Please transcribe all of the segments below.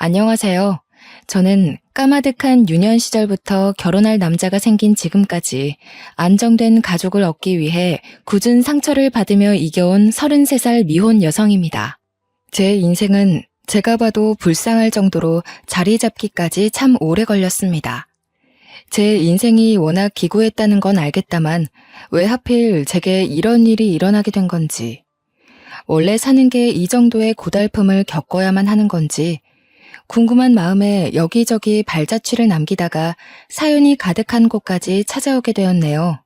안녕하세요. 저는 까마득한 유년 시절부터 결혼할 남자가 생긴 지금까지 안정된 가족을 얻기 위해 굳은 상처를 받으며 이겨온 33살 미혼 여성입니다. 제 인생은 제가 봐도 불쌍할 정도로 자리 잡기까지 참 오래 걸렸습니다. 제 인생이 워낙 기구했다는 건 알겠다만 왜 하필 제게 이런 일이 일어나게 된 건지, 원래 사는 게 이 정도의 고달픔을 겪어야만 하는 건지 궁금한 마음에 여기저기 발자취를 남기다가 사연이 가득한 곳까지 찾아오게 되었네요.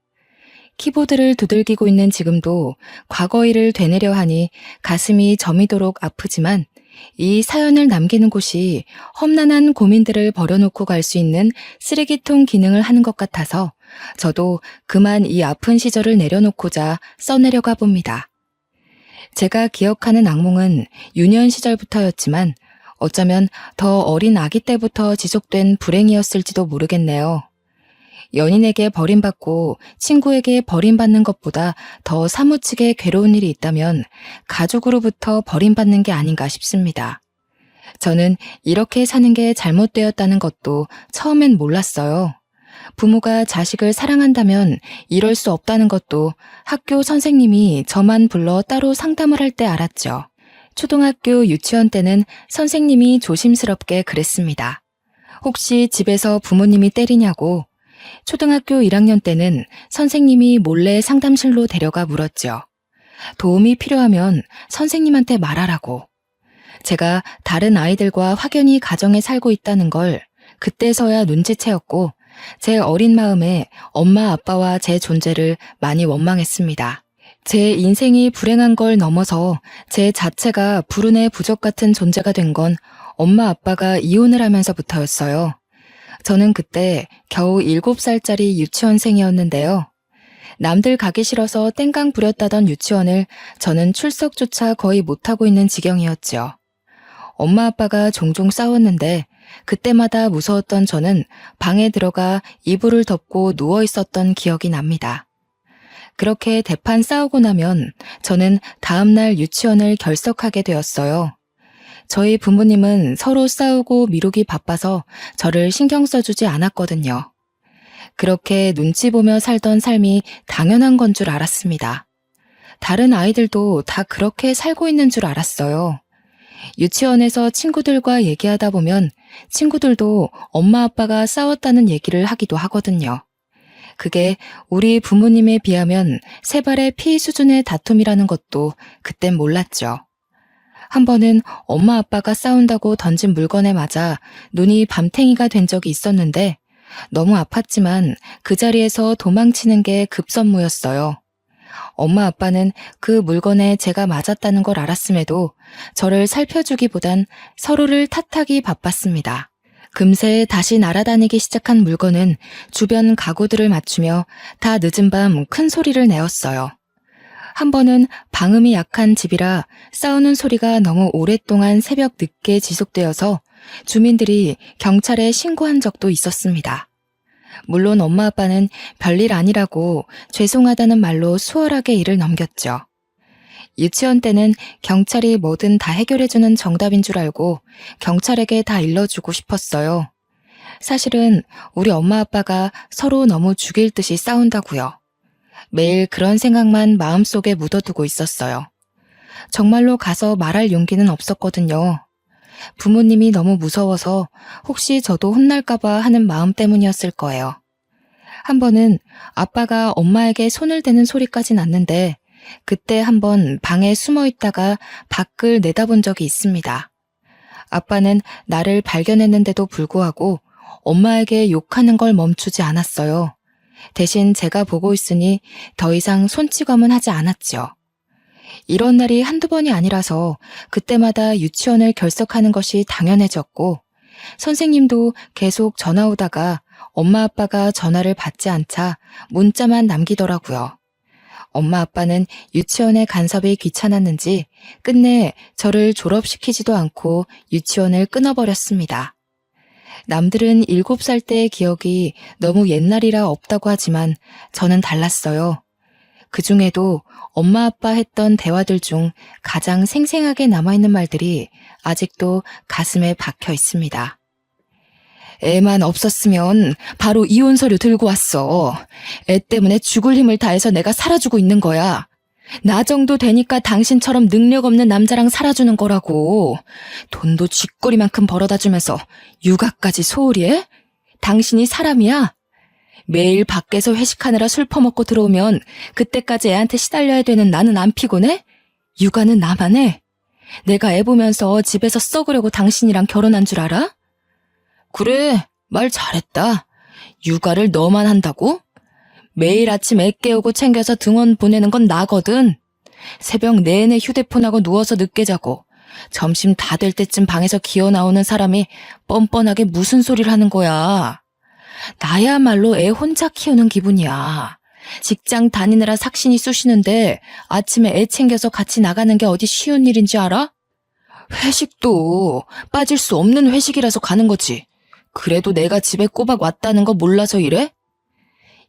키보드를 두들기고 있는 지금도 과거 일을 되뇌려 하니 가슴이 저미도록 아프지만 이 사연을 남기는 곳이 험난한 고민들을 버려놓고 갈 수 있는 쓰레기통 기능을 하는 것 같아서 저도 그만 이 아픈 시절을 내려놓고자 써내려가 봅니다. 제가 기억하는 악몽은 유년 시절부터였지만 어쩌면 더 어린 아기 때부터 지속된 불행이었을지도 모르겠네요. 연인에게 버림받고 친구에게 버림받는 것보다 더 사무치게 괴로운 일이 있다면 가족으로부터 버림받는 게 아닌가 싶습니다. 저는 이렇게 사는 게 잘못되었다는 것도 처음엔 몰랐어요. 부모가 자식을 사랑한다면 이럴 수 없다는 것도 학교 선생님이 저만 불러 따로 상담을 할 때 알았죠. 초등학교 유치원 때는 선생님이 조심스럽게 그랬습니다. 혹시 집에서 부모님이 때리냐고. 초등학교 1학년 때는 선생님이 몰래 상담실로 데려가 물었죠. 도움이 필요하면 선생님한테 말하라고. 제가 다른 아이들과 확연히 가정에 살고 있다는 걸 그때서야 눈치채었고 제 어린 마음에 엄마 아빠와 제 존재를 많이 원망했습니다. 제 인생이 불행한 걸 넘어서 제 자체가 불운의 부적 같은 존재가 된 건 엄마 아빠가 이혼을 하면서부터였어요. 저는 그때 겨우 7살짜리 유치원생이었는데요. 남들 가기 싫어서 땡깡 부렸다던 유치원을 저는 출석조차 거의 못하고 있는 지경이었죠. 엄마 아빠가 종종 싸웠는데 그때마다 무서웠던 저는 방에 들어가 이불을 덮고 누워 있었던 기억이 납니다. 그렇게 대판 싸우고 나면 저는 다음날 유치원을 결석하게 되었어요. 저희 부모님은 서로 싸우고 미루기 바빠서 저를 신경 써주지 않았거든요. 그렇게 눈치 보며 살던 삶이 당연한 건 줄 알았습니다. 다른 아이들도 다 그렇게 살고 있는 줄 알았어요. 유치원에서 친구들과 얘기하다 보면 친구들도 엄마 아빠가 싸웠다는 얘기를 하기도 하거든요. 그게 우리 부모님에 비하면 세 발의 피 수준의 다툼이라는 것도 그땐 몰랐죠. 한 번은 엄마 아빠가 싸운다고 던진 물건에 맞아 눈이 밤탱이가 된 적이 있었는데 너무 아팠지만 그 자리에서 도망치는 게 급선무였어요. 엄마 아빠는 그 물건에 제가 맞았다는 걸 알았음에도 저를 살펴주기보단 서로를 탓하기 바빴습니다. 금세 다시 날아다니기 시작한 물건은 주변 가구들을 맞추며 다 늦은 밤 큰 소리를 내었어요. 한 번은 방음이 약한 집이라 싸우는 소리가 너무 오랫동안 새벽 늦게 지속되어서 주민들이 경찰에 신고한 적도 있었습니다. 물론 엄마 아빠는 별일 아니라고 죄송하다는 말로 수월하게 일을 넘겼죠. 유치원 때는 경찰이 뭐든 다 해결해주는 정답인 줄 알고 경찰에게 다 일러주고 싶었어요. 사실은 우리 엄마 아빠가 서로 너무 죽일 듯이 싸운다고요. 매일 그런 생각만 마음속에 묻어두고 있었어요. 정말로 가서 말할 용기는 없었거든요. 부모님이 너무 무서워서 혹시 저도 혼날까봐 하는 마음 때문이었을 거예요. 한 번은 아빠가 엄마에게 손을 대는 소리까지 났는데 그때 한번 방에 숨어 있다가 밖을 내다본 적이 있습니다. 아빠는 나를 발견했는데도 불구하고 엄마에게 욕하는 걸 멈추지 않았어요. 대신 제가 보고 있으니 더 이상 손찌검은 하지 않았죠. 이런 날이 한두 번이 아니라서 그때마다 유치원을 결석하는 것이 당연해졌고 선생님도 계속 전화 오다가 엄마 아빠가 전화를 받지 않자 문자만 남기더라고요. 엄마 아빠는 유치원에 간섭이 귀찮았는지 끝내 저를 졸업시키지도 않고 유치원을 끊어버렸습니다. 남들은 7살 때의 기억이 너무 옛날이라 없다고 하지만 저는 달랐어요. 그 중에도 엄마 아빠 했던 대화들 중 가장 생생하게 남아있는 말들이 아직도 가슴에 박혀 있습니다. 애만 없었으면 바로 이혼 서류 들고 왔어. 애 때문에 죽을 힘을 다해서 내가 살아주고 있는 거야. 나 정도 되니까 당신처럼 능력 없는 남자랑 살아주는 거라고. 돈도 쥐꼬리만큼 벌어다 주면서 육아까지 소홀히 해? 당신이 사람이야? 매일 밖에서 회식하느라 술 퍼먹고 들어오면 그때까지 애한테 시달려야 되는 나는 안 피곤해? 육아는 나만 해. 내가 애 보면서 집에서 썩으려고 당신이랑 결혼한 줄 알아? 그래, 말 잘했다. 육아를 너만 한다고? 매일 아침 애 깨우고 챙겨서 등원 보내는 건 나거든. 새벽 내내 휴대폰하고 누워서 늦게 자고 점심 다 될 때쯤 방에서 기어 나오는 사람이 뻔뻔하게 무슨 소리를 하는 거야. 나야말로 애 혼자 키우는 기분이야. 직장 다니느라 삭신이 쑤시는데 아침에 애 챙겨서 같이 나가는 게 어디 쉬운 일인지 알아? 회식도 빠질 수 없는 회식이라서 가는 거지. 그래도 내가 집에 꼬박 왔다는 거 몰라서 이래?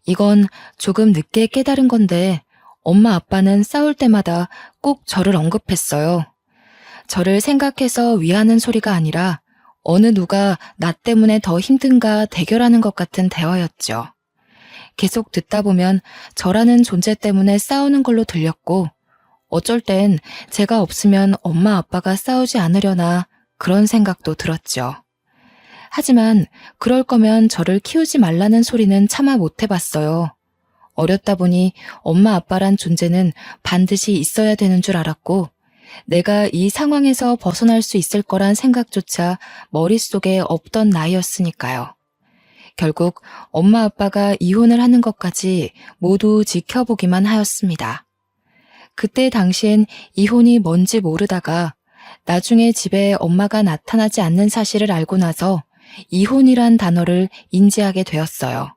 이건 조금 늦게 깨달은 건데 엄마 아빠는 싸울 때마다 꼭 저를 언급했어요. 저를 생각해서 위하는 소리가 아니라 어느 누가 나 때문에 더 힘든가 대결하는 것 같은 대화였죠. 계속 듣다 보면 저라는 존재 때문에 싸우는 걸로 들렸고 어쩔 땐 제가 없으면 엄마 아빠가 싸우지 않으려나 그런 생각도 들었죠. 하지만 그럴 거면 저를 키우지 말라는 소리는 차마 못 해봤어요. 어렸다 보니 엄마 아빠란 존재는 반드시 있어야 되는 줄 알았고 내가 이 상황에서 벗어날 수 있을 거란 생각조차 머릿속에 없던 나이였으니까요. 결국 엄마 아빠가 이혼을 하는 것까지 모두 지켜보기만 하였습니다. 그때 당시엔 이혼이 뭔지 모르다가 나중에 집에 엄마가 나타나지 않는 사실을 알고 나서 이혼이란 단어를 인지하게 되었어요.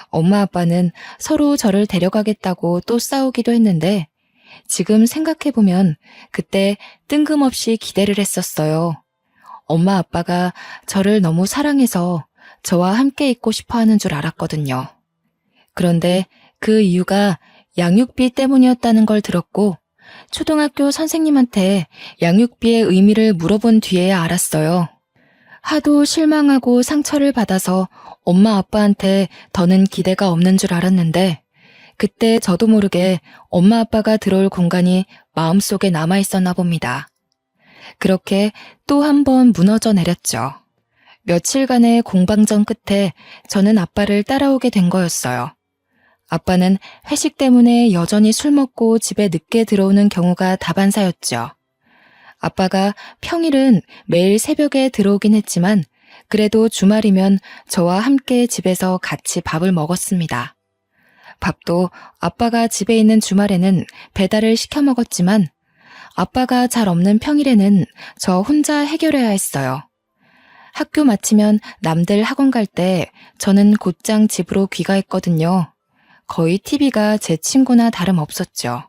엄마 아빠는 서로 저를 데려가겠다고 또 싸우기도 했는데 지금 생각해보면 그때 뜬금없이 기대를 했었어요. 엄마 아빠가 저를 너무 사랑해서 저와 함께 있고 싶어 하는 줄 알았거든요. 그런데 그 이유가 양육비 때문이었다는 걸 들었고 초등학교 선생님한테 양육비의 의미를 물어본 뒤에야 알았어요. 하도 실망하고 상처를 받아서 엄마 아빠한테 더는 기대가 없는 줄 알았는데 그때 저도 모르게 엄마 아빠가 들어올 공간이 마음속에 남아있었나 봅니다. 그렇게 또 한 번 무너져 내렸죠. 며칠간의 공방전 끝에 저는 아빠를 따라오게 된 거였어요. 아빠는 회식 때문에 여전히 술 먹고 집에 늦게 들어오는 경우가 다반사였죠. 아빠가 평일은 매일 새벽에 들어오긴 했지만 그래도 주말이면 저와 함께 집에서 같이 밥을 먹었습니다. 밥도 아빠가 집에 있는 주말에는 배달을 시켜 먹었지만 아빠가 잘 없는 평일에는 저 혼자 해결해야 했어요. 학교 마치면 남들 학원 갈 때 저는 곧장 집으로 귀가했거든요. 거의 TV가 제 친구나 다름없었죠.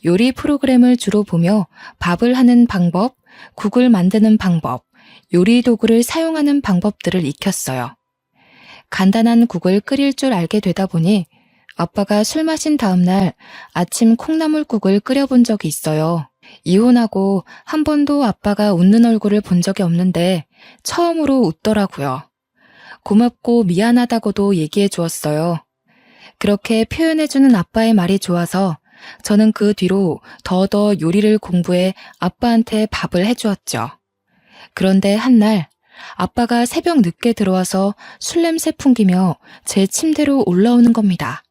요리 프로그램을 주로 보며 밥을 하는 방법, 국을 만드는 방법, 요리 도구를 사용하는 방법들을 익혔어요. 간단한 국을 끓일 줄 알게 되다 보니 아빠가 술 마신 다음 날 아침 콩나물국을 끓여본 적이 있어요. 이혼하고 한 번도 아빠가 웃는 얼굴을 본 적이 없는데 처음으로 웃더라고요. 고맙고 미안하다고도 얘기해 주었어요. 그렇게 표현해주는 아빠의 말이 좋아서 저는 그 뒤로 더더 요리를 공부해 아빠한테 밥을 해주었죠. 그런데 한날 아빠가 새벽 늦게 들어와서 술 냄새 풍기며 제 침대로 올라오는 겁니다.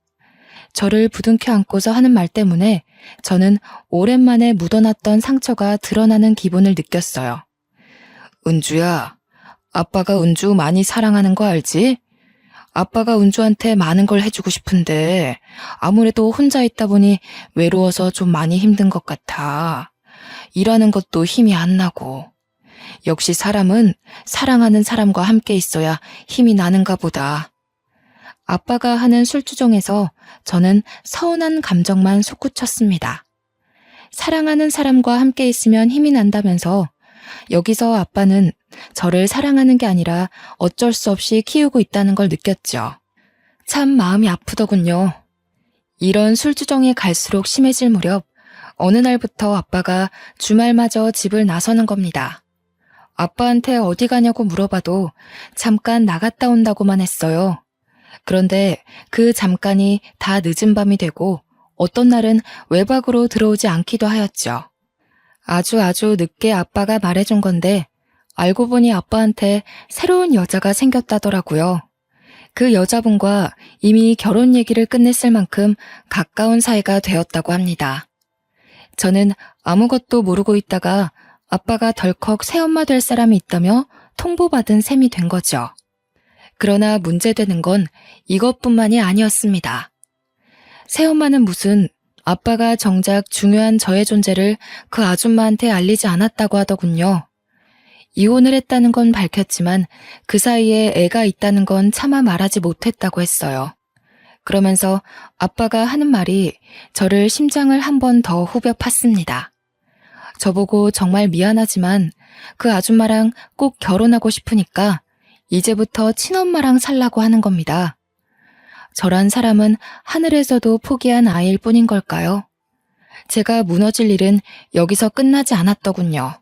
저를 부둥켜 안고서 하는 말 때문에 저는 오랜만에 묻어놨던 상처가 드러나는 기분을 느꼈어요. 은주야, 아빠가 은주 많이 사랑하는 거 알지? 아빠가 은주한테 많은 걸 해주고 싶은데 아무래도 혼자 있다 보니 외로워서 좀 많이 힘든 것 같아. 일하는 것도 힘이 안 나고. 역시 사람은 사랑하는 사람과 함께 있어야 힘이 나는가 보다. 아빠가 하는 술주정에서 저는 서운한 감정만 솟구쳤습니다. 사랑하는 사람과 함께 있으면 힘이 난다면서 여기서 아빠는 저를 사랑하는 게 아니라 어쩔 수 없이 키우고 있다는 걸 느꼈죠. 참 마음이 아프더군요. 이런 술주정이 갈수록 심해질 무렵 어느 날부터 아빠가 주말마저 집을 나서는 겁니다. 아빠한테 어디 가냐고 물어봐도 잠깐 나갔다 온다고만 했어요. 그런데 그 잠깐이 다 늦은 밤이 되고 어떤 날은 외박으로 들어오지 않기도 하였죠. 아주 늦게 아빠가 말해준 건데 알고 보니 아빠한테 새로운 여자가 생겼다더라고요. 그 여자분과 이미 결혼 얘기를 끝냈을 만큼 가까운 사이가 되었다고 합니다. 저는 아무것도 모르고 있다가 아빠가 덜컥 새엄마 될 사람이 있다며 통보받은 셈이 된 거죠. 그러나 문제되는 건 이것뿐만이 아니었습니다. 새엄마는 무슨 아빠가 정작 중요한 저의 존재를 그 아줌마한테 알리지 않았다고 하더군요. 이혼을 했다는 건 밝혔지만 그 사이에 애가 있다는 건 차마 말하지 못했다고 했어요. 그러면서 아빠가 하는 말이 저를 심장을 한 번 더 후벼 팠습니다. 저보고 정말 미안하지만 그 아줌마랑 꼭 결혼하고 싶으니까 이제부터 친엄마랑 살라고 하는 겁니다. 저란 사람은 하늘에서도 포기한 아이일 뿐인 걸까요? 제가 무너질 일은 여기서 끝나지 않았더군요.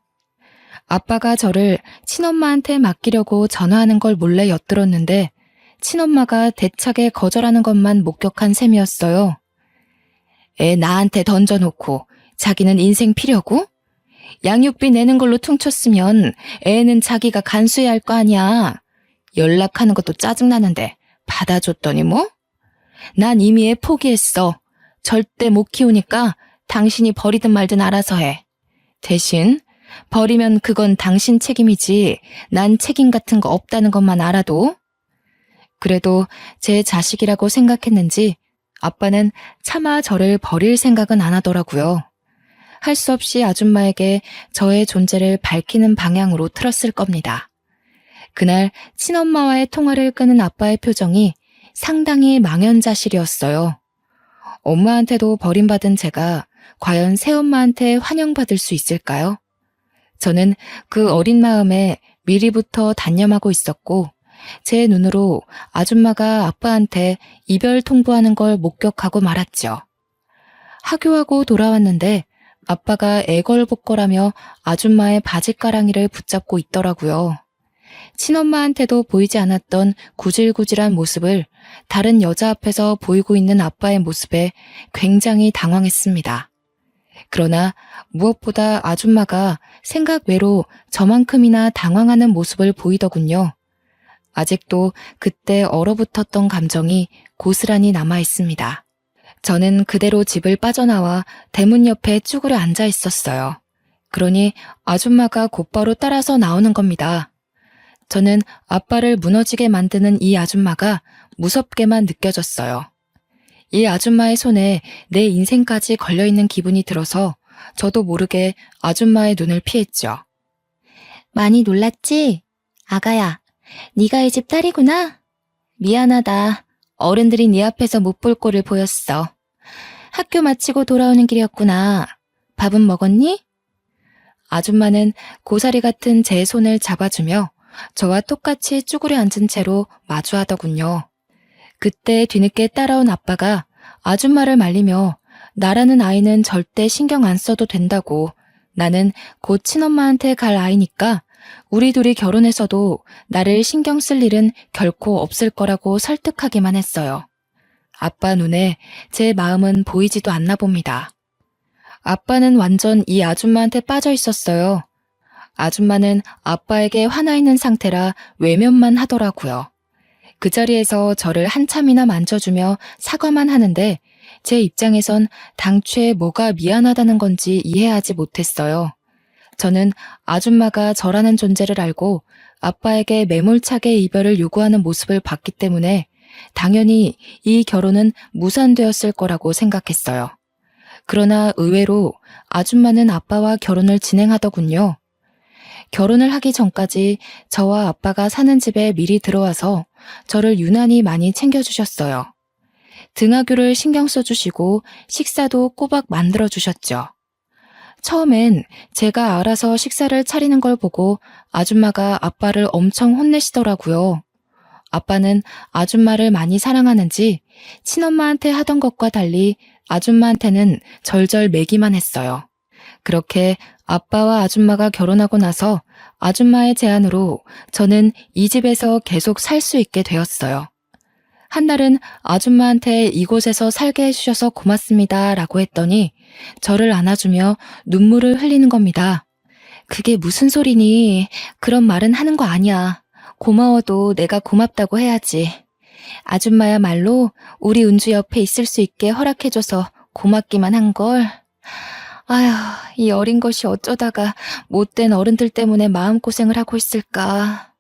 아빠가 저를 친엄마한테 맡기려고 전화하는 걸 몰래 엿들었는데 친엄마가 대차게 거절하는 것만 목격한 셈이었어요. 애 나한테 던져놓고 자기는 인생 필요고? 양육비 내는 걸로 퉁쳤으면 애는 자기가 간수해야 할 거 아니야. 연락하는 것도 짜증나는데 받아줬더니 뭐? 난 이미 애 포기했어. 절대 못 키우니까 당신이 버리든 말든 알아서 해. 대신 버리면 그건 당신 책임이지 난 책임 같은 거 없다는 것만 알아도. 그래도 제 자식이라고 생각했는지 아빠는 차마 저를 버릴 생각은 안 하더라고요. 할 수 없이 아줌마에게 저의 존재를 밝히는 방향으로 틀었을 겁니다. 그날 친엄마와의 통화를 끄는 아빠의 표정이 상당히 망연자실이었어요. 엄마한테도 버림받은 제가 과연 새엄마한테 환영받을 수 있을까요? 저는 그 어린 마음에 미리부터 단념하고 있었고 제 눈으로 아줌마가 아빠한테 이별 통보하는 걸 목격하고 말았죠. 하교하고 돌아왔는데 아빠가 애걸복걸하며 아줌마의 바짓가랑이를 붙잡고 있더라고요. 친엄마한테도 보이지 않았던 구질구질한 모습을 다른 여자 앞에서 보이고 있는 아빠의 모습에 굉장히 당황했습니다. 그러나 무엇보다 아줌마가 생각 외로 저만큼이나 당황하는 모습을 보이더군요. 아직도 그때 얼어붙었던 감정이 고스란히 남아 있습니다. 저는 그대로 집을 빠져나와 대문 옆에 쭈그려 앉아 있었어요. 그러니 아줌마가 곧바로 따라서 나오는 겁니다. 저는 아빠를 무너지게 만드는 이 아줌마가 무섭게만 느껴졌어요. 이 아줌마의 손에 내 인생까지 걸려있는 기분이 들어서 저도 모르게 아줌마의 눈을 피했죠. 많이 놀랐지? 아가야, 네가 이 집 딸이구나? 미안하다. 어른들이 네 앞에서 못 볼 꼴을 보였어. 학교 마치고 돌아오는 길이었구나. 밥은 먹었니? 아줌마는 고사리 같은 제 손을 잡아주며 저와 똑같이 쭈그려 앉은 채로 마주하더군요. 그때 뒤늦게 따라온 아빠가 아줌마를 말리며 나라는 아이는 절대 신경 안 써도 된다고, 나는 곧 친엄마한테 갈 아이니까 우리 둘이 결혼해서도 나를 신경 쓸 일은 결코 없을 거라고 설득하기만 했어요. 아빠 눈에 제 마음은 보이지도 않나 봅니다. 아빠는 완전 이 아줌마한테 빠져 있었어요. 아줌마는 아빠에게 화나 있는 상태라 외면만 하더라고요. 그 자리에서 저를 한참이나 만져주며 사과만 하는데 제 입장에선 당최 뭐가 미안하다는 건지 이해하지 못했어요. 저는 아줌마가 저라는 존재를 알고 아빠에게 매몰차게 이별을 요구하는 모습을 봤기 때문에 당연히 이 결혼은 무산되었을 거라고 생각했어요. 그러나 의외로 아줌마는 아빠와 결혼을 진행하더군요. 결혼을 하기 전까지 저와 아빠가 사는 집에 미리 들어와서 저를 유난히 많이 챙겨주셨어요. 등하교를 신경 써주시고 식사도 꼬박 만들어주셨죠. 처음엔 제가 알아서 식사를 차리는 걸 보고 아줌마가 아빠를 엄청 혼내시더라고요. 아빠는 아줌마를 많이 사랑하는지 친엄마한테 하던 것과 달리 아줌마한테는 절절 매기만 했어요. 그렇게 아빠와 아줌마가 결혼하고 나서 아줌마의 제안으로 저는 이 집에서 계속 살 수 있게 되었어요. 한 날은 아줌마한테 이곳에서 살게 해주셔서 고맙습니다 라고 했더니 저를 안아주며 눈물을 흘리는 겁니다. 그게 무슨 소리니? 그런 말은 하는 거 아니야. 고마워도 내가 고맙다고 해야지. 아줌마야말로 우리 은주 옆에 있을 수 있게 허락해줘서 고맙기만 한걸. 아휴, 이 어린 것이 어쩌다가 못된 어른들 때문에 마음고생을 하고 있을까.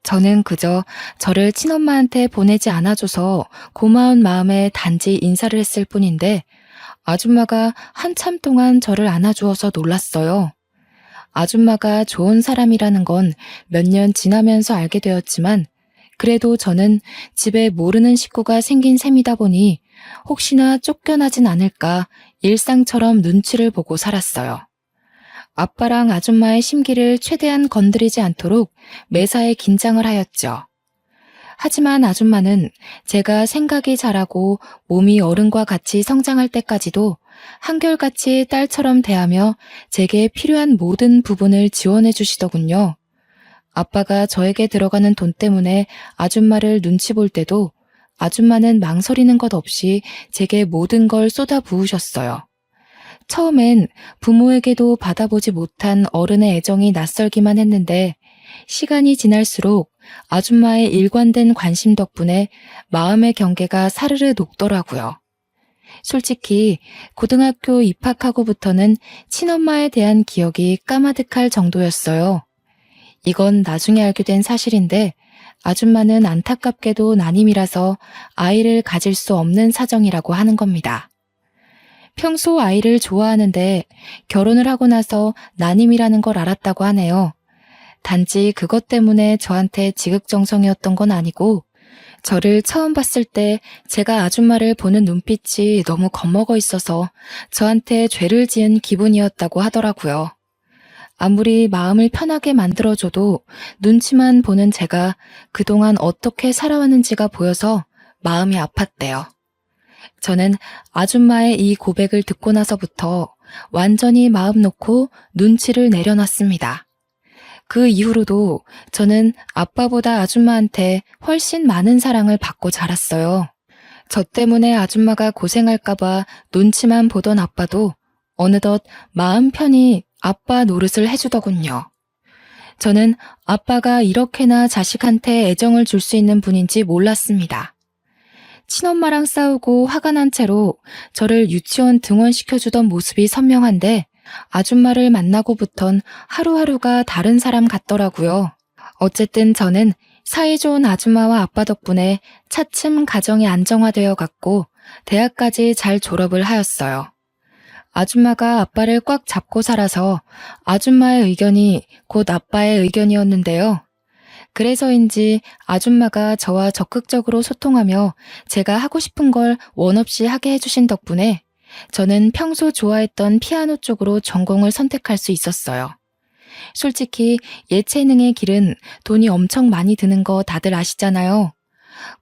저는 그저 저를 친엄마한테 보내지 않아줘서 고마운 마음에 단지 인사를 했을 뿐인데 아줌마가 한참 동안 저를 안아주어서 놀랐어요. 아줌마가 좋은 사람이라는 건 몇 년 지나면서 알게 되었지만 그래도 저는 집에 모르는 식구가 생긴 셈이다 보니 혹시나 쫓겨나진 않을까 일상처럼 눈치를 보고 살았어요. 아빠랑 아줌마의 심기를 최대한 건드리지 않도록 매사에 긴장을 하였죠. 하지만 아줌마는 제가 생각이 자라고 몸이 어른과 같이 성장할 때까지도 한결같이 딸처럼 대하며 제게 필요한 모든 부분을 지원해 주시더군요. 아빠가 저에게 들어가는 돈 때문에 아줌마를 눈치 볼 때도 아줌마는 망설이는 것 없이 제게 모든 걸 쏟아 부으셨어요. 처음엔 부모에게도 받아보지 못한 어른의 애정이 낯설기만 했는데 시간이 지날수록 아줌마의 일관된 관심 덕분에 마음의 경계가 사르르 녹더라고요. 솔직히 고등학교 입학하고부터는 친엄마에 대한 기억이 까마득할 정도였어요. 이건 나중에 알게 된 사실인데 아줌마는 안타깝게도 난임이라서 아이를 가질 수 없는 사정이라고 하는 겁니다. 평소 아이를 좋아하는데 결혼을 하고 나서 난임이라는 걸 알았다고 하네요. 단지 그것 때문에 저한테 지극정성이었던 건 아니고 저를 처음 봤을 때 제가 아줌마를 보는 눈빛이 너무 겁먹어 있어서 저한테 죄를 지은 기분이었다고 하더라고요. 아무리 마음을 편하게 만들어줘도 눈치만 보는 제가 그동안 어떻게 살아왔는지가 보여서 마음이 아팠대요. 저는 아줌마의 이 고백을 듣고 나서부터 완전히 마음 놓고 눈치를 내려놨습니다. 그 이후로도 저는 아빠보다 아줌마한테 훨씬 많은 사랑을 받고 자랐어요. 저 때문에 아줌마가 고생할까봐 눈치만 보던 아빠도 어느덧 마음 편히 아빠 노릇을 해주더군요. 저는 아빠가 이렇게나 자식한테 애정을 줄 수 있는 분인지 몰랐습니다. 친엄마랑 싸우고 화가 난 채로 저를 유치원 등원시켜주던 모습이 선명한데 아줌마를 만나고부턴 하루하루가 다른 사람 같더라고요. 어쨌든 저는 사이좋은 아줌마와 아빠 덕분에 차츰 가정이 안정화되어 갔고 대학까지 잘 졸업을 하였어요. 아줌마가 아빠를 꽉 잡고 살아서 아줌마의 의견이 곧 아빠의 의견이었는데요. 그래서인지 아줌마가 저와 적극적으로 소통하며 제가 하고 싶은 걸 원없이 하게 해주신 덕분에 저는 평소 좋아했던 피아노 쪽으로 전공을 선택할 수 있었어요. 솔직히 예체능의 길은 돈이 엄청 많이 드는 거 다들 아시잖아요.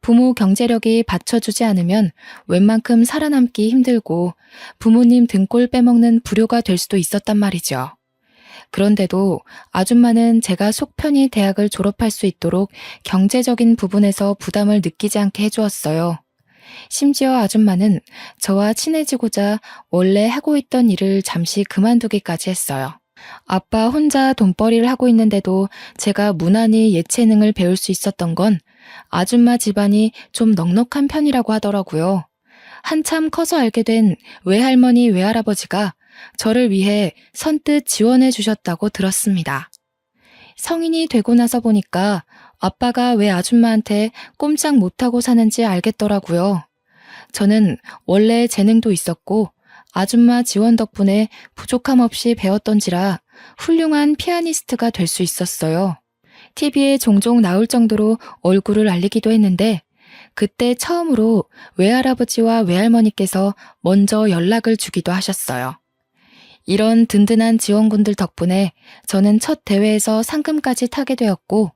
부모 경제력이 받쳐주지 않으면 웬만큼 살아남기 힘들고 부모님 등골 빼먹는 불효가 될 수도 있었단 말이죠. 그런데도 아줌마는 제가 속 편히 대학을 졸업할 수 있도록 경제적인 부분에서 부담을 느끼지 않게 해주었어요. 심지어 아줌마는 저와 친해지고자 원래 하고 있던 일을 잠시 그만두기까지 했어요. 아빠 혼자 돈벌이를 하고 있는데도 제가 무난히 예체능을 배울 수 있었던 건 아줌마 집안이 좀 넉넉한 편이라고 하더라고요. 한참 커서 알게 된 외할머니 외할아버지가 저를 위해 선뜻 지원해 주셨다고 들었습니다. 성인이 되고 나서 보니까 아빠가 왜 아줌마한테 꼼짝 못하고 사는지 알겠더라고요. 저는 원래 재능도 있었고 아줌마 지원 덕분에 부족함 없이 배웠던지라 훌륭한 피아니스트가 될 수 있었어요. TV에 종종 나올 정도로 얼굴을 알리기도 했는데 그때 처음으로 외할아버지와 외할머니께서 먼저 연락을 주기도 하셨어요. 이런 든든한 지원군들 덕분에 저는 첫 대회에서 상금까지 타게 되었고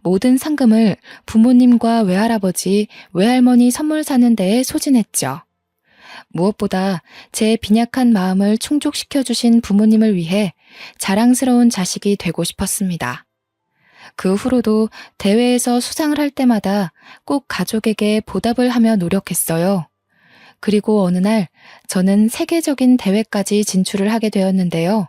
모든 상금을 부모님과 외할아버지, 외할머니 선물 사는 데에 소진했죠. 무엇보다 제 빈약한 마음을 충족시켜주신 부모님을 위해 자랑스러운 자식이 되고 싶었습니다. 그 후로도 대회에서 수상을 할 때마다 꼭 가족에게 보답을 하며 노력했어요. 그리고 어느 날 저는 세계적인 대회까지 진출을 하게 되었는데요.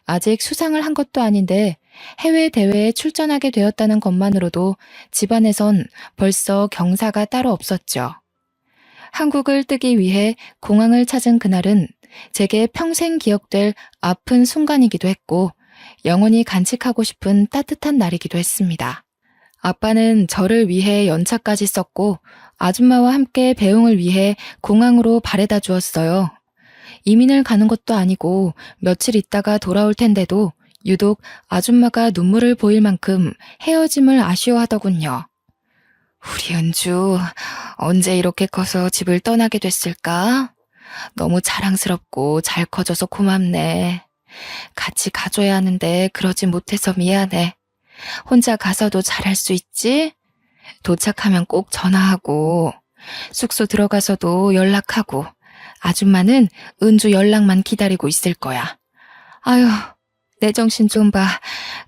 아직 수상을 한 것도 아닌데 해외 대회에 출전하게 되었다는 것만으로도 집안에선 벌써 경사가 따로 없었죠. 한국을 뜨기 위해 공항을 찾은 그날은 제게 평생 기억될 아픈 순간이기도 했고 영원히 간직하고 싶은 따뜻한 날이기도 했습니다. 아빠는 저를 위해 연차까지 썼고 아줌마와 함께 배웅을 위해 공항으로 바래다 주었어요. 이민을 가는 것도 아니고 며칠 있다가 돌아올 텐데도 유독 아줌마가 눈물을 보일 만큼 헤어짐을 아쉬워하더군요. 우리 은주, 언제 이렇게 커서 집을 떠나게 됐을까? 너무 자랑스럽고 잘 커져서 고맙네. 같이 가줘야 하는데 그러지 못해서 미안해. 혼자 가서도 잘할 수 있지? 도착하면 꼭 전화하고, 숙소 들어가서도 연락하고, 아줌마는 은주 연락만 기다리고 있을 거야. 아유, 내 정신 좀 봐.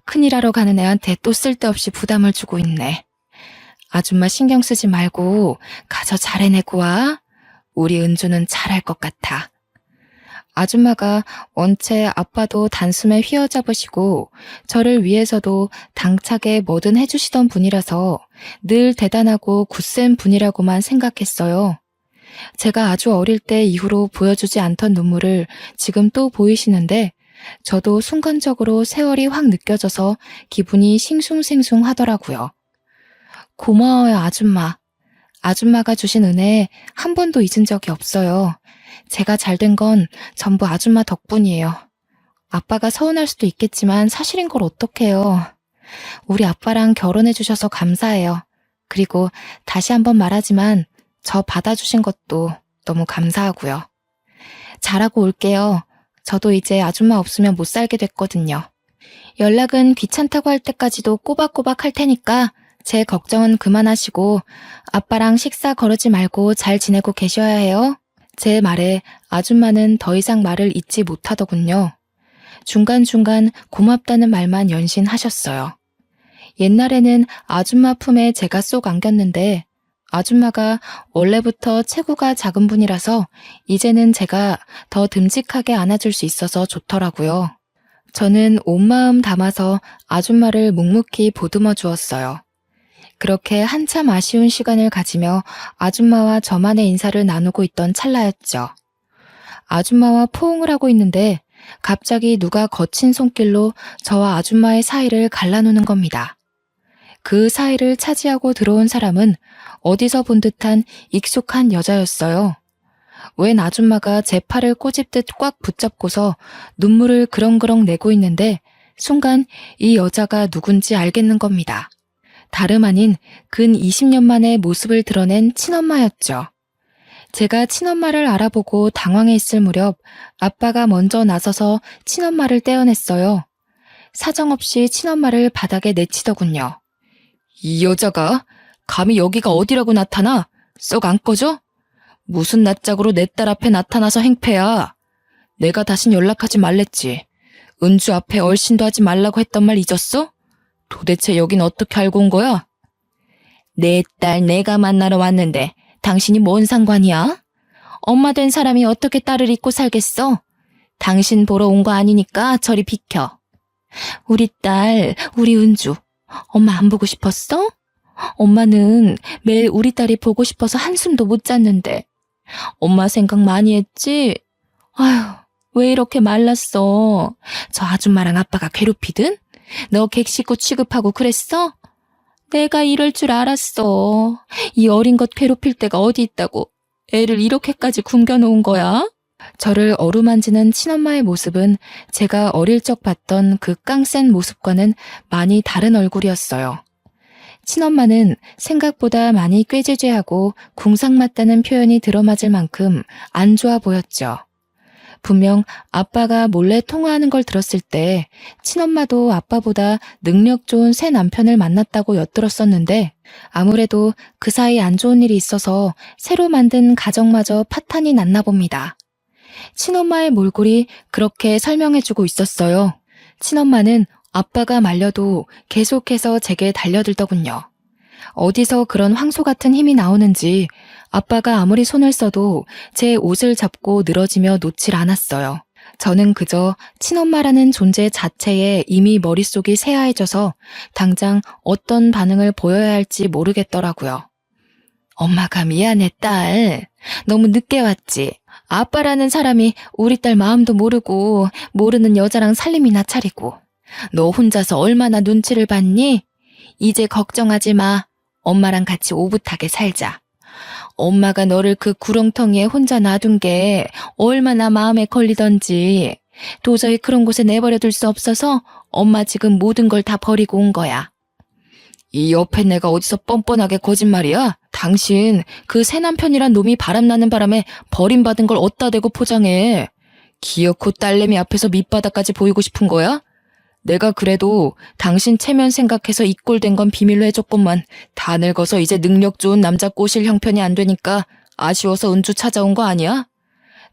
큰일 하러 가는 애한테 또 쓸데없이 부담을 주고 있네. 아줌마 신경 쓰지 말고 가서 잘 해내고 와. 우리 은주는 잘할 것 같아. 아줌마가 원체 아빠도 단숨에 휘어잡으시고 저를 위해서도 당차게 뭐든 해주시던 분이라서 늘 대단하고 굳센 분이라고만 생각했어요. 제가 아주 어릴 때 이후로 보여주지 않던 눈물을 지금 또 보이시는데 저도 순간적으로 세월이 확 느껴져서 기분이 싱숭생숭하더라고요. 고마워요, 아줌마. 아줌마가 주신 은혜 한 번도 잊은 적이 없어요. 제가 잘된 건 전부 아줌마 덕분이에요. 아빠가 서운할 수도 있겠지만 사실인 걸 어떡해요. 우리 아빠랑 결혼해 주셔서 감사해요. 그리고 다시 한번 말하지만 저 받아주신 것도 너무 감사하고요. 잘하고 올게요. 저도 이제 아줌마 없으면 못 살게 됐거든요. 연락은 귀찮다고 할 때까지도 꼬박꼬박 할 테니까 제 걱정은 그만하시고 아빠랑 식사 거르지 말고 잘 지내고 계셔야 해요. 제 말에 아줌마는 더 이상 말을 잇지 못하더군요. 중간중간 고맙다는 말만 연신하셨어요. 옛날에는 아줌마 품에 제가 쏙 안겼는데 아줌마가 원래부터 체구가 작은 분이라서 이제는 제가 더 듬직하게 안아줄 수 있어서 좋더라고요. 저는 온 마음 담아서 아줌마를 묵묵히 보듬어 주었어요. 그렇게 한참 아쉬운 시간을 가지며 아줌마와 저만의 인사를 나누고 있던 찰나였죠. 아줌마와 포옹을 하고 있는데 갑자기 누가 거친 손길로 저와 아줌마의 사이를 갈라놓는 겁니다. 그 사이를 차지하고 들어온 사람은 어디서 본 듯한 익숙한 여자였어요. 웬 아줌마가 제 팔을 꼬집듯 꽉 붙잡고서 눈물을 그렁그렁 내고 있는데 순간 이 여자가 누군지 알겠는 겁니다. 다름 아닌 근 20년 만에 모습을 드러낸 친엄마였죠. 제가 친엄마를 알아보고 당황해 있을 무렵 아빠가 먼저 나서서 친엄마를 떼어냈어요. 사정없이 친엄마를 바닥에 내치더군요. 이 여자가 감히 여기가 어디라고 나타나? 썩 안 꺼져? 무슨 낯짝으로 내 딸 앞에 나타나서 행패야. 내가 다신 연락하지 말랬지. 은주 앞에 얼씬도 하지 말라고 했던 말 잊었어? 도대체 여긴 어떻게 알고 온 거야? 내 딸 내가 만나러 왔는데 당신이 뭔 상관이야? 엄마 된 사람이 어떻게 딸을 잊고 살겠어? 당신 보러 온 거 아니니까 저리 비켜. 우리 딸, 우리 은주, 엄마 안 보고 싶었어? 엄마는 매일 우리 딸이 보고 싶어서 한숨도 못 잤는데. 엄마 생각 많이 했지? 아휴, 왜 이렇게 말랐어? 저 아줌마랑 아빠가 괴롭히든? 너 객식구 취급하고 그랬어? 내가 이럴 줄 알았어. 이 어린 것 괴롭힐 데가 어디 있다고 애를 이렇게까지 굶겨놓은 거야? 저를 어루만지는 친엄마의 모습은 제가 어릴 적 봤던 그 깡센 모습과는 많이 다른 얼굴이었어요. 친엄마는 생각보다 많이 꾀죄죄하고 궁상맞다는 표현이 들어맞을 만큼 안 좋아 보였죠. 분명 아빠가 몰래 통화하는 걸 들었을 때 친엄마도 아빠보다 능력 좋은 새 남편을 만났다고 엿들었었는데 아무래도 그 사이 안 좋은 일이 있어서 새로 만든 가정마저 파탄이 났나 봅니다. 친엄마의 몰골이 그렇게 설명해주고 있었어요. 친엄마는 아빠가 말려도 계속해서 제게 달려들더군요. 어디서 그런 황소 같은 힘이 나오는지 아빠가 아무리 손을 써도 제 옷을 잡고 늘어지며 놓질 않았어요. 저는 그저 친엄마라는 존재 자체에 이미 머릿속이 새하얘져서 당장 어떤 반응을 보여야 할지 모르겠더라고요. 엄마가 미안해, 딸. 너무 늦게 왔지. 아빠라는 사람이 우리 딸 마음도 모르고 모르는 여자랑 살림이나 차리고. 너 혼자서 얼마나 눈치를 봤니? 이제 걱정하지 마. 엄마랑 같이 오붓하게 살자. 엄마가 너를 그 구렁텅이에 혼자 놔둔 게 얼마나 마음에 걸리던지. 도저히 그런 곳에 내버려둘 수 없어서 엄마 지금 모든 걸 다 버리고 온 거야. 이 옆에 내가 어디서 뻔뻔하게 거짓말이야? 당신 그 새 남편이란 놈이 바람나는 바람에 버림받은 걸 어디다 대고 포장해. 기어코 딸내미 앞에서 밑바닥까지 보이고 싶은 거야? 내가 그래도 당신 체면 생각해서 이 꼴 된 건 비밀로 해줬건만 다 늙어서 이제 능력 좋은 남자 꼬실 형편이 안 되니까 아쉬워서 은주 찾아온 거 아니야?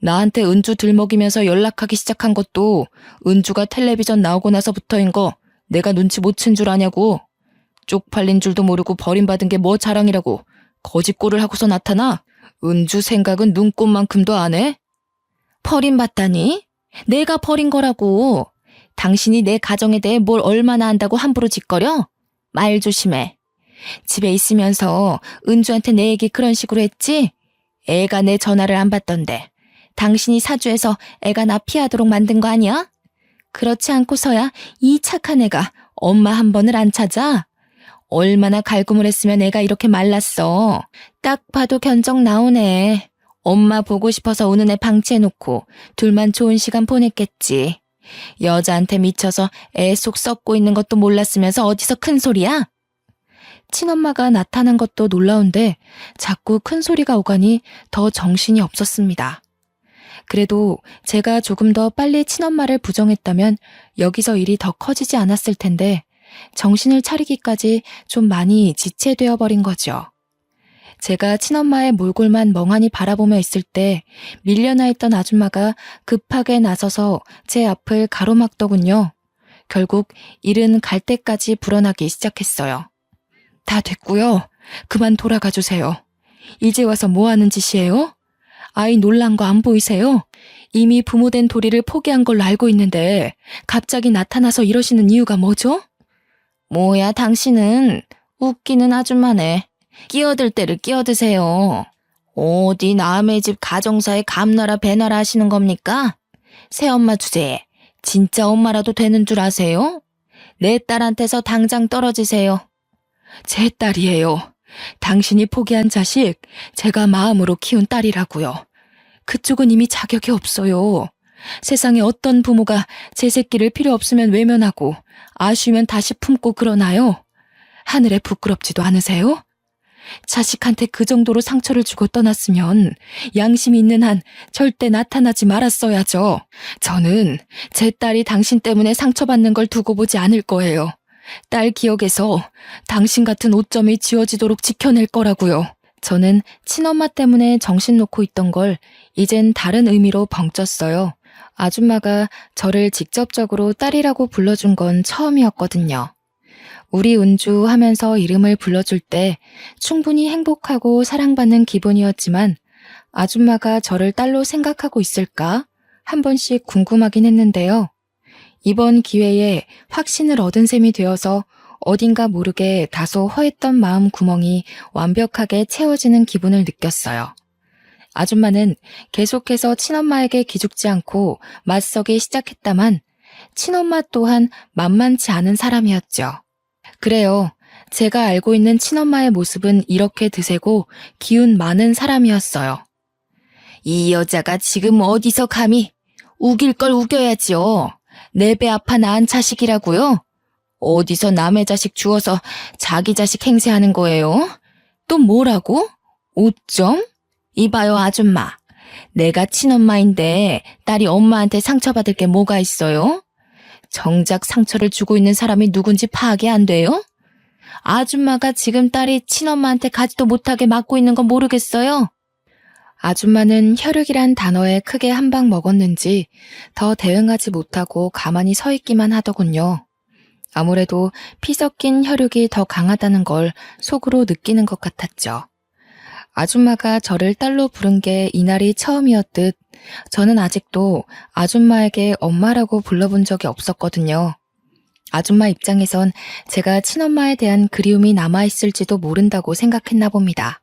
나한테 은주 들먹이면서 연락하기 시작한 것도 은주가 텔레비전 나오고 나서부터인 거 내가 눈치 못 챈 줄 아냐고. 쪽팔린 줄도 모르고 버림받은 게 뭐 자랑이라고 거짓골을 하고서 나타나? 은주 생각은 눈꼽만큼도 안 해? 버림받다니? 내가 버린 거라고. 당신이 내 가정에 대해 뭘 얼마나 안다고 함부로 짓거려? 말 조심해. 집에 있으면서 은주한테 내 얘기 그런 식으로 했지? 애가 내 전화를 안 받던데 당신이 사주해서 애가 나 피하도록 만든 거 아니야? 그렇지 않고서야 이 착한 애가 엄마 한 번을 안 찾아? 얼마나 갈굼을 했으면 애가 이렇게 말랐어. 딱 봐도 견적 나오네. 엄마 보고 싶어서 오는 애 방치해놓고 둘만 좋은 시간 보냈겠지. 여자한테 미쳐서 애 속 썩고 있는 것도 몰랐으면서 어디서 큰 소리야? 친엄마가 나타난 것도 놀라운데 자꾸 큰 소리가 오가니 더 정신이 없었습니다. 그래도 제가 조금 더 빨리 친엄마를 부정했다면 여기서 일이 더 커지지 않았을 텐데 정신을 차리기까지 좀 많이 지체되어 버린 거죠. 제가 친엄마의 몰골만 멍하니 바라보며 있을 때 밀려나 있던 아줌마가 급하게 나서서 제 앞을 가로막더군요. 결국 일은 갈 때까지 불어나기 시작했어요. 다 됐고요. 그만 돌아가 주세요. 이제 와서 뭐 하는 짓이에요? 아이 놀란 거 안 보이세요? 이미 부모된 도리를 포기한 걸로 알고 있는데 갑자기 나타나서 이러시는 이유가 뭐죠? 뭐야 당신은 웃기는 아줌마네. 끼어들 때를 끼어드세요. 어디 남의 집 가정사에 감나라 배나라 하시는 겁니까? 새엄마 주제에 진짜 엄마라도 되는 줄 아세요? 내 딸한테서 당장 떨어지세요. 제 딸이에요. 당신이 포기한 자식 제가 마음으로 키운 딸이라고요. 그쪽은 이미 자격이 없어요. 세상에 어떤 부모가 제 새끼를 필요 없으면 외면하고 아쉬우면 다시 품고 그러나요? 하늘에 부끄럽지도 않으세요? 자식한테 그 정도로 상처를 주고 떠났으면 양심이 있는 한 절대 나타나지 말았어야죠. 저는 제 딸이 당신 때문에 상처받는 걸 두고 보지 않을 거예요. 딸 기억에서 당신 같은 오점이 지워지도록 지켜낼 거라고요. 저는 친엄마 때문에 정신 놓고 있던 걸 이젠 다른 의미로 벙쪘어요. 아줌마가 저를 직접적으로 딸이라고 불러준 건 처음이었거든요. 우리 은주 하면서 이름을 불러줄 때 충분히 행복하고 사랑받는 기분이었지만 아줌마가 저를 딸로 생각하고 있을까? 한 번씩 궁금하긴 했는데요. 이번 기회에 확신을 얻은 셈이 되어서 어딘가 모르게 다소 허했던 마음 구멍이 완벽하게 채워지는 기분을 느꼈어요. 아줌마는 계속해서 친엄마에게 기죽지 않고 맞서기 시작했다만 친엄마 또한 만만치 않은 사람이었죠. 그래요. 제가 알고 있는 친엄마의 모습은 이렇게 드세고 기운 많은 사람이었어요. 이 여자가 지금 어디서 감히 우길 걸 우겨야지요. 내 배 아파 낳은 자식이라고요? 어디서 남의 자식 주워서 자기 자식 행세하는 거예요? 또 뭐라고? 5점? 이봐요 아줌마. 내가 친엄마인데 딸이 엄마한테 상처받을 게 뭐가 있어요? 정작 상처를 주고 있는 사람이 누군지 파악이 안 돼요? 아줌마가 지금 딸이 친엄마한테 가지도 못하게 맞고 있는 건 모르겠어요? 아줌마는 혈육이란 단어에 크게 한 방 먹었는지 더 대응하지 못하고 가만히 서 있기만 하더군요. 아무래도 피 섞인 혈육이 더 강하다는 걸 속으로 느끼는 것 같았죠. 아줌마가 저를 딸로 부른 게 이날이 처음이었듯 저는 아직도 아줌마에게 엄마라고 불러본 적이 없었거든요. 아줌마 입장에선 제가 친엄마에 대한 그리움이 남아있을지도 모른다고 생각했나 봅니다.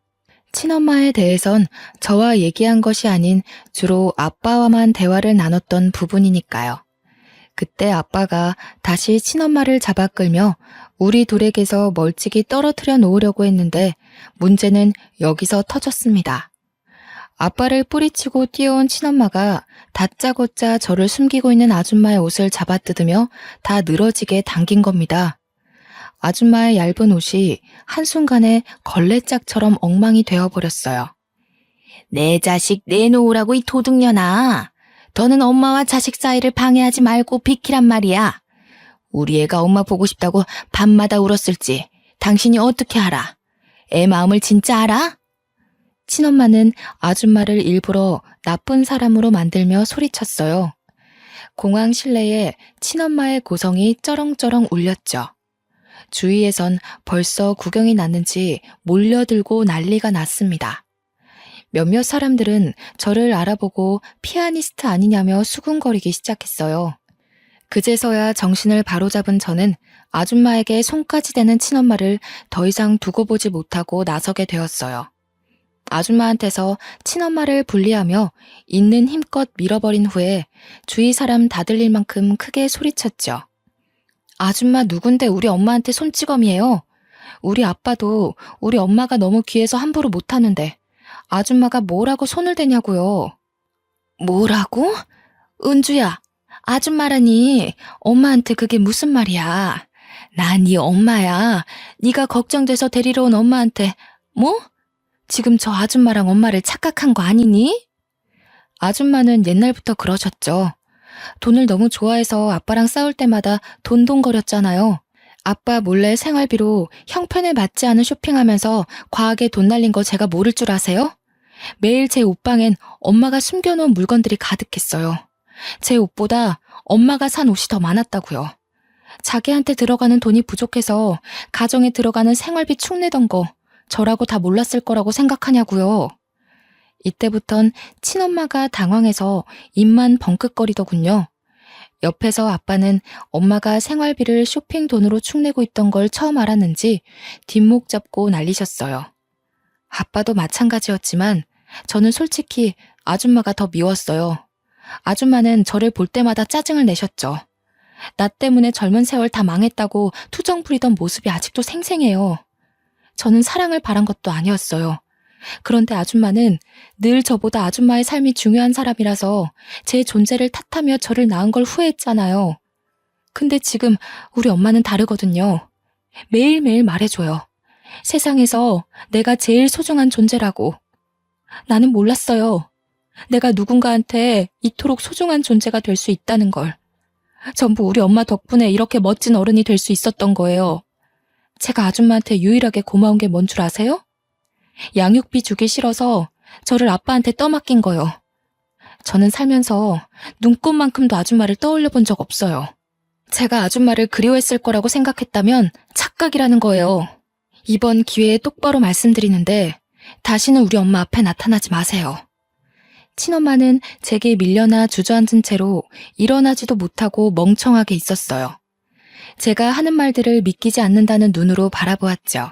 친엄마에 대해선 저와 얘기한 것이 아닌 주로 아빠와만 대화를 나눴던 부분이니까요. 그때 아빠가 다시 친엄마를 잡아 끌며 우리 둘에게서 멀찍이 떨어뜨려 놓으려고 했는데 문제는 여기서 터졌습니다. 아빠를 뿌리치고 뛰어온 친엄마가 다짜고짜 저를 숨기고 있는 아줌마의 옷을 잡아뜯으며 다 늘어지게 당긴 겁니다. 아줌마의 얇은 옷이 한순간에 걸레짝처럼 엉망이 되어버렸어요. 내 자식 내놓으라고 이 도둑년아. 더는 엄마와 자식 사이를 방해하지 말고 비키란 말이야. 우리 애가 엄마 보고 싶다고 밤마다 울었을지 당신이 어떻게 알아? 애 마음을 진짜 알아? 친엄마는 아줌마를 일부러 나쁜 사람으로 만들며 소리쳤어요. 공항 실내에 친엄마의 고성이 쩌렁쩌렁 울렸죠. 주위에선 벌써 구경이 났는지 몰려들고 난리가 났습니다. 몇몇 사람들은 저를 알아보고 피아니스트 아니냐며 수군거리기 시작했어요. 그제서야 정신을 바로잡은 저는 아줌마에게 손까지 대는 친엄마를 더 이상 두고 보지 못하고 나서게 되었어요. 아줌마한테서 친엄마를 분리하며 있는 힘껏 밀어버린 후에 주위 사람 다 들릴 만큼 크게 소리쳤죠. 아줌마 누군데 우리 엄마한테 손찌검이에요. 우리 아빠도 우리 엄마가 너무 귀해서 함부로 못하는데 아줌마가 뭐라고 손을 대냐고요. 뭐라고? 은주야, 아줌마라니 엄마한테 그게 무슨 말이야. 난 네 엄마야. 네가 걱정돼서 데리러 온 엄마한테 뭐? 지금 저 아줌마랑 엄마를 착각한 거 아니니? 아줌마는 옛날부터 그러셨죠. 돈을 너무 좋아해서 아빠랑 싸울 때마다 돈돈거렸잖아요. 아빠 몰래 생활비로 형편에 맞지 않은 쇼핑하면서 과하게 돈 날린 거 제가 모를 줄 아세요? 매일 제 옷방엔 엄마가 숨겨놓은 물건들이 가득했어요. 제 옷보다 엄마가 산 옷이 더 많았다고요. 자기한테 들어가는 돈이 부족해서 가정에 들어가는 생활비 축내던 거 저라고 다 몰랐을 거라고 생각하냐고요. 이때부턴 친엄마가 당황해서 입만 벙긋거리더군요. 옆에서 아빠는 엄마가 생활비를 쇼핑 돈으로 축내고 있던 걸 처음 알았는지 뒷목 잡고 난리셨어요. 아빠도 마찬가지였지만 저는 솔직히 아줌마가 더 미웠어요. 아줌마는 저를 볼 때마다 짜증을 내셨죠. 나 때문에 젊은 세월 다 망했다고 투정 부리던 모습이 아직도 생생해요. 저는 사랑을 바란 것도 아니었어요. 그런데 아줌마는 늘 저보다 아줌마의 삶이 중요한 사람이라서 제 존재를 탓하며 저를 낳은 걸 후회했잖아요. 근데 지금 우리 엄마는 다르거든요. 매일매일 말해줘요. 세상에서 내가 제일 소중한 존재라고. 나는 몰랐어요. 내가 누군가한테 이토록 소중한 존재가 될 수 있다는 걸. 전부 우리 엄마 덕분에 이렇게 멋진 어른이 될 수 있었던 거예요. 제가 아줌마한테 유일하게 고마운 게 뭔 줄 아세요? 양육비 주기 싫어서 저를 아빠한테 떠맡긴 거요. 저는 살면서 눈꽃만큼도 아줌마를 떠올려 본 적 없어요. 제가 아줌마를 그리워했을 거라고 생각했다면 착각이라는 거예요. 이번 기회에 똑바로 말씀드리는데 다시는 우리 엄마 앞에 나타나지 마세요. 친엄마는 제게 밀려나 주저앉은 채로 일어나지도 못하고 멍청하게 있었어요. 제가 하는 말들을 믿기지 않는다는 눈으로 바라보았죠.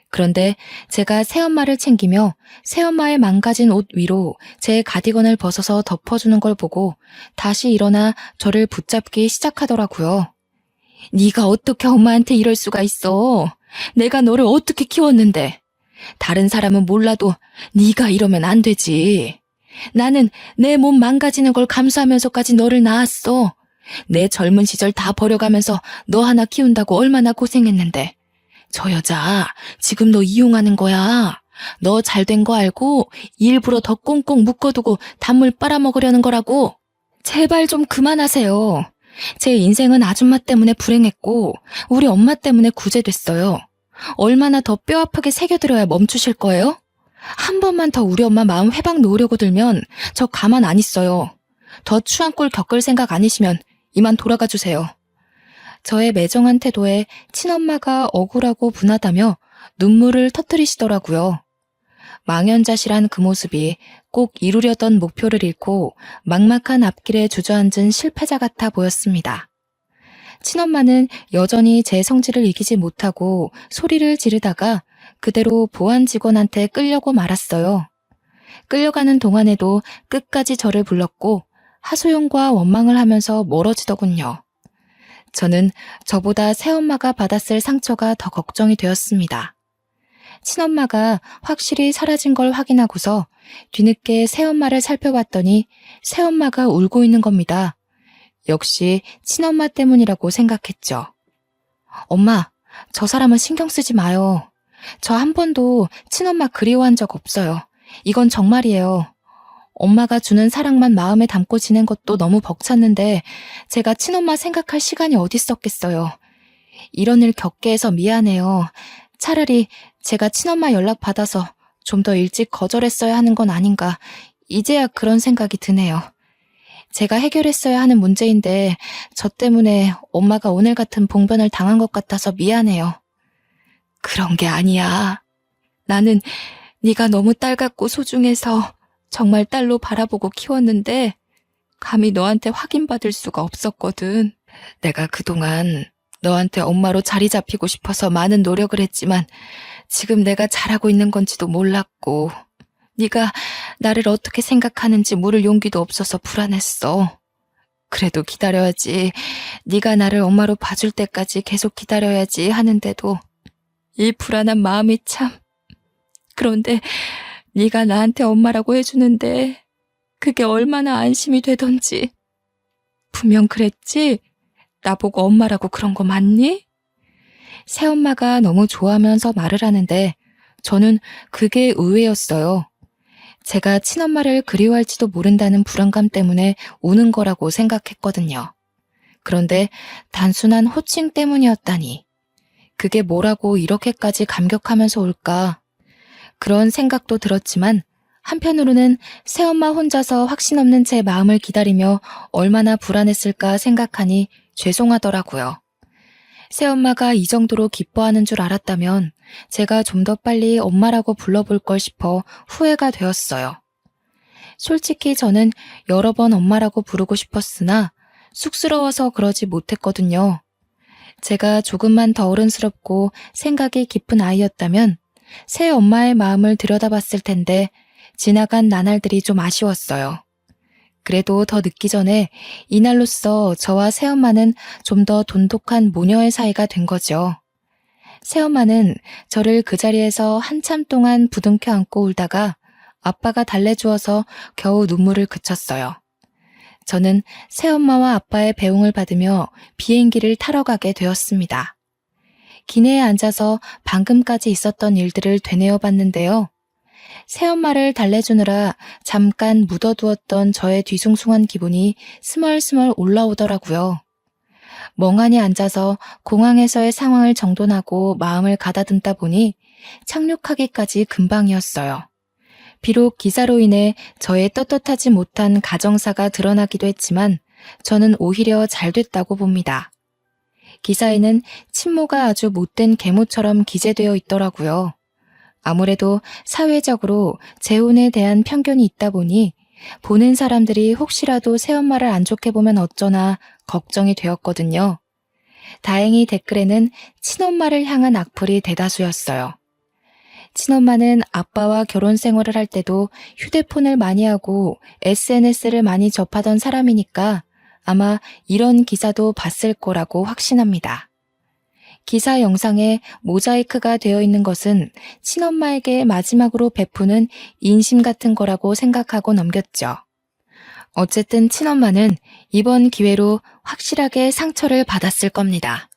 그런데 제가 새엄마를 챙기며 새엄마의 망가진 옷 위로 제 가디건을 벗어서 덮어주는 걸 보고 다시 일어나 저를 붙잡기 시작하더라고요. 네가 어떻게 엄마한테 이럴 수가 있어? 내가 너를 어떻게 키웠는데? 다른 사람은 몰라도 네가 이러면 안 되지. 나는 내 몸 망가지는 걸 감수하면서까지 너를 낳았어. 내 젊은 시절 다 버려가면서 너 하나 키운다고 얼마나 고생했는데. 저 여자 지금 너 이용하는 거야. 너 잘 된 거 알고 일부러 더 꽁꽁 묶어두고 단물 빨아먹으려는 거라고. 제발 좀 그만하세요. 제 인생은 아줌마 때문에 불행했고 우리 엄마 때문에 구제됐어요. 얼마나 더 뼈아프게 새겨들어야 멈추실 거예요? 한 번만 더 우리 엄마 마음 회방 놓으려고 들면 저 가만 안 있어요. 더 추한 꼴 겪을 생각 아니시면 이만 돌아가 주세요. 저의 매정한 태도에 친엄마가 억울하고 분하다며 눈물을 터뜨리시더라고요. 망연자실한 그 모습이 꼭 이루려던 목표를 잃고 막막한 앞길에 주저앉은 실패자 같아 보였습니다. 친엄마는 여전히 제 성질을 이기지 못하고 소리를 지르다가 그대로 보안 직원한테 끌려고 말았어요. 끌려가는 동안에도 끝까지 저를 불렀고 하소연과 원망을 하면서 멀어지더군요. 저는 저보다 새엄마가 받았을 상처가 더 걱정이 되었습니다. 친엄마가 확실히 사라진 걸 확인하고서 뒤늦게 새엄마를 살펴봤더니 새엄마가 울고 있는 겁니다. 역시 친엄마 때문이라고 생각했죠. 엄마, 저 사람은 신경 쓰지 마요. 저 한 번도 친엄마 그리워한 적 없어요. 이건 정말이에요. 엄마가 주는 사랑만 마음에 담고 지낸 것도 너무 벅찼는데 제가 친엄마 생각할 시간이 어디 있었겠어요. 이런 일 겪게 해서 미안해요. 차라리 제가 친엄마 연락 받아서 좀 더 일찍 거절했어야 하는 건 아닌가. 이제야 그런 생각이 드네요. 제가 해결했어야 하는 문제인데 저 때문에 엄마가 오늘 같은 봉변을 당한 것 같아서 미안해요. 그런 게 아니야. 나는 네가 너무 딸 같고 소중해서 정말 딸로 바라보고 키웠는데 감히 너한테 확인받을 수가 없었거든. 내가 그동안 너한테 엄마로 자리 잡히고 싶어서 많은 노력을 했지만 지금 내가 잘하고 있는 건지도 몰랐고 네가 나를 어떻게 생각하는지 물을 용기도 없어서 불안했어. 그래도 기다려야지. 네가 나를 엄마로 봐줄 때까지 계속 기다려야지 하는데도 이 불안한 마음이 참. 그런데 네가 나한테 엄마라고 해주는데 그게 얼마나 안심이 되던지. 분명 그랬지? 나보고 엄마라고 그런 거 맞니? 새엄마가 너무 좋아하면서 말을 하는데 저는 그게 의외였어요. 제가 친엄마를 그리워할지도 모른다는 불안감 때문에 우는 거라고 생각했거든요. 그런데 단순한 호칭 때문이었다니. 그게 뭐라고 이렇게까지 감격하면서 올까? 그런 생각도 들었지만 한편으로는 새엄마 혼자서 확신 없는 제 마음을 기다리며 얼마나 불안했을까 생각하니 죄송하더라고요. 새엄마가 이 정도로 기뻐하는 줄 알았다면 제가 좀 더 빨리 엄마라고 불러볼 걸 싶어 후회가 되었어요. 솔직히 저는 여러 번 엄마라고 부르고 싶었으나 쑥스러워서 그러지 못했거든요. 제가 조금만 더 어른스럽고 생각이 깊은 아이였다면 새 엄마의 마음을 들여다봤을 텐데 지나간 나날들이 좀 아쉬웠어요. 그래도 더 늦기 전에 이날로써 저와 새엄마는 좀 더 돈독한 모녀의 사이가 된 거죠. 새엄마는 저를 그 자리에서 한참 동안 부둥켜 안고 울다가 아빠가 달래주어서 겨우 눈물을 그쳤어요. 저는 새엄마와 아빠의 배웅을 받으며 비행기를 타러 가게 되었습니다. 기내에 앉아서 방금까지 있었던 일들을 되뇌어 봤는데요. 새엄마를 달래주느라 잠깐 묻어두었던 저의 뒤숭숭한 기분이 스멀스멀 올라오더라고요. 멍하니 앉아서 공항에서의 상황을 정돈하고 마음을 가다듬다 보니 착륙하기까지 금방이었어요. 비록 기사로 인해 저의 떳떳하지 못한 가정사가 드러나기도 했지만 저는 오히려 잘 됐다고 봅니다. 기사에는 친모가 아주 못된 계모처럼 기재되어 있더라고요. 아무래도 사회적으로 재혼에 대한 편견이 있다 보니 보는 사람들이 혹시라도 새엄마를 안 좋게 보면 어쩌나 걱정이 되었거든요. 다행히 댓글에는 친엄마를 향한 악플이 대다수였어요. 친엄마는 아빠와 결혼 생활을 할 때도 휴대폰을 많이 하고 SNS를 많이 접하던 사람이니까 아마 이런 기사도 봤을 거라고 확신합니다. 기사 영상에 모자이크가 되어 있는 것은 친엄마에게 마지막으로 베푸는 인심 같은 거라고 생각하고 넘겼죠. 어쨌든 친엄마는 이번 기회로 확실하게 상처를 받았을 겁니다.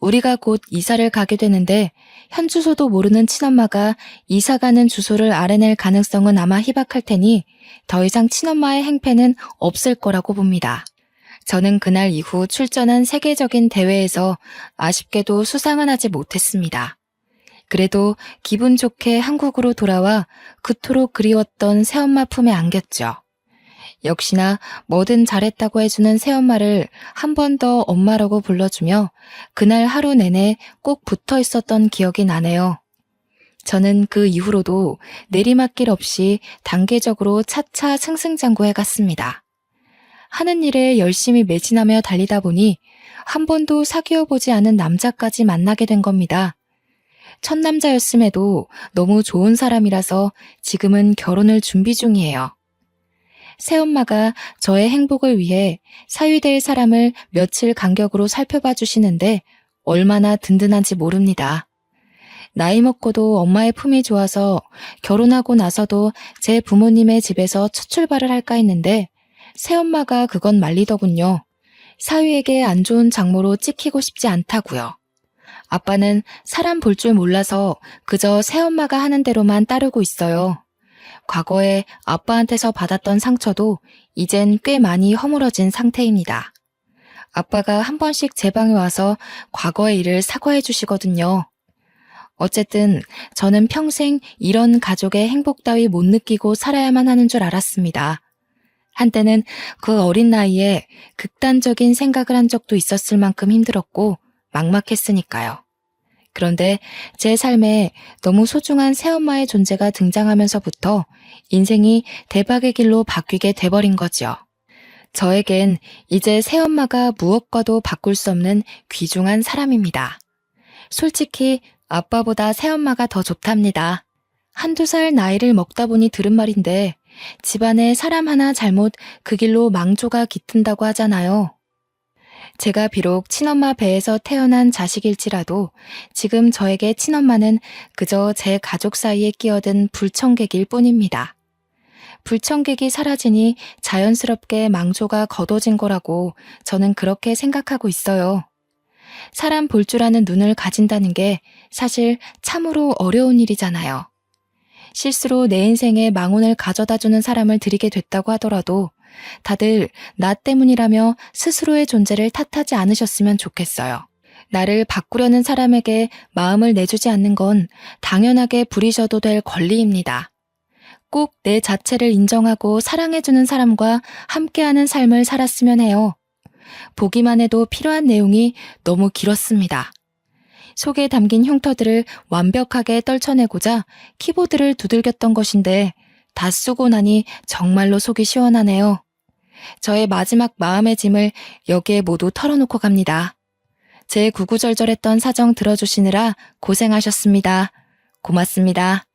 우리가 곧 이사를 가게 되는데 현 주소도 모르는 친엄마가 이사 가는 주소를 알아낼 가능성은 아마 희박할 테니 더 이상 친엄마의 행패는 없을 거라고 봅니다. 저는 그날 이후 출전한 세계적인 대회에서 아쉽게도 수상은 하지 못했습니다. 그래도 기분 좋게 한국으로 돌아와 그토록 그리웠던 새엄마 품에 안겼죠. 역시나 뭐든 잘했다고 해주는 새엄마를 한 번 더 엄마라고 불러주며 그날 하루 내내 꼭 붙어 있었던 기억이 나네요. 저는 그 이후로도 내리막길 없이 단계적으로 차차 승승장구해 갔습니다. 하는 일에 열심히 매진하며 달리다 보니 한 번도 사귀어 보지 않은 남자까지 만나게 된 겁니다. 첫 남자였음에도 너무 좋은 사람이라서 지금은 결혼을 준비 중이에요. 새엄마가 저의 행복을 위해 사위될 사람을 며칠 간격으로 살펴봐 주시는데 얼마나 든든한지 모릅니다. 나이 먹고도 엄마의 품이 좋아서 결혼하고 나서도 제 부모님의 집에서 첫 출발을 할까 했는데 새엄마가 그건 말리더군요. 사위에게 안 좋은 장모로 찍히고 싶지 않다고요. 아빠는 사람 볼 줄 몰라서 그저 새엄마가 하는 대로만 따르고 있어요. 과거에 아빠한테서 받았던 상처도 이젠 꽤 많이 허물어진 상태입니다. 아빠가 한 번씩 제 방에 와서 과거의 일을 사과해 주시거든요. 어쨌든 저는 평생 이런 가족의 행복 따위 못 느끼고 살아야만 하는 줄 알았습니다. 한때는 그 어린 나이에 극단적인 생각을 한 적도 있었을 만큼 힘들었고 막막했으니까요. 그런데 제 삶에 너무 소중한 새엄마의 존재가 등장하면서부터 인생이 대박의 길로 바뀌게 돼버린 거죠. 저에겐 이제 새엄마가 무엇과도 바꿀 수 없는 귀중한 사람입니다. 솔직히 아빠보다 새엄마가 더 좋답니다. 한두 살 나이를 먹다 보니 들은 말인데 집안에 사람 하나 잘못 그 길로 망조가 깃든다고 하잖아요. 제가 비록 친엄마 배에서 태어난 자식일지라도 지금 저에게 친엄마는 그저 제 가족 사이에 끼어든 불청객일 뿐입니다. 불청객이 사라지니 자연스럽게 망조가 걷어진 거라고 저는 그렇게 생각하고 있어요. 사람 볼 줄 아는 눈을 가진다는 게 사실 참으로 어려운 일이잖아요. 실수로 내 인생에 망운을 가져다주는 사람을 들이게 됐다고 하더라도 다들 나 때문이라며 스스로의 존재를 탓하지 않으셨으면 좋겠어요. 나를 바꾸려는 사람에게 마음을 내주지 않는 건 당연하게 부리셔도 될 권리입니다. 꼭 내 자체를 인정하고 사랑해주는 사람과 함께하는 삶을 살았으면 해요. 보기만 해도 필요한 내용이 너무 길었습니다. 속에 담긴 흉터들을 완벽하게 떨쳐내고자 키보드를 두들겼던 것인데 다 쓰고 나니 정말로 속이 시원하네요. 저의 마지막 마음의 짐을 여기에 모두 털어놓고 갑니다. 제 구구절절했던 사정 들어주시느라 고생하셨습니다. 고맙습니다.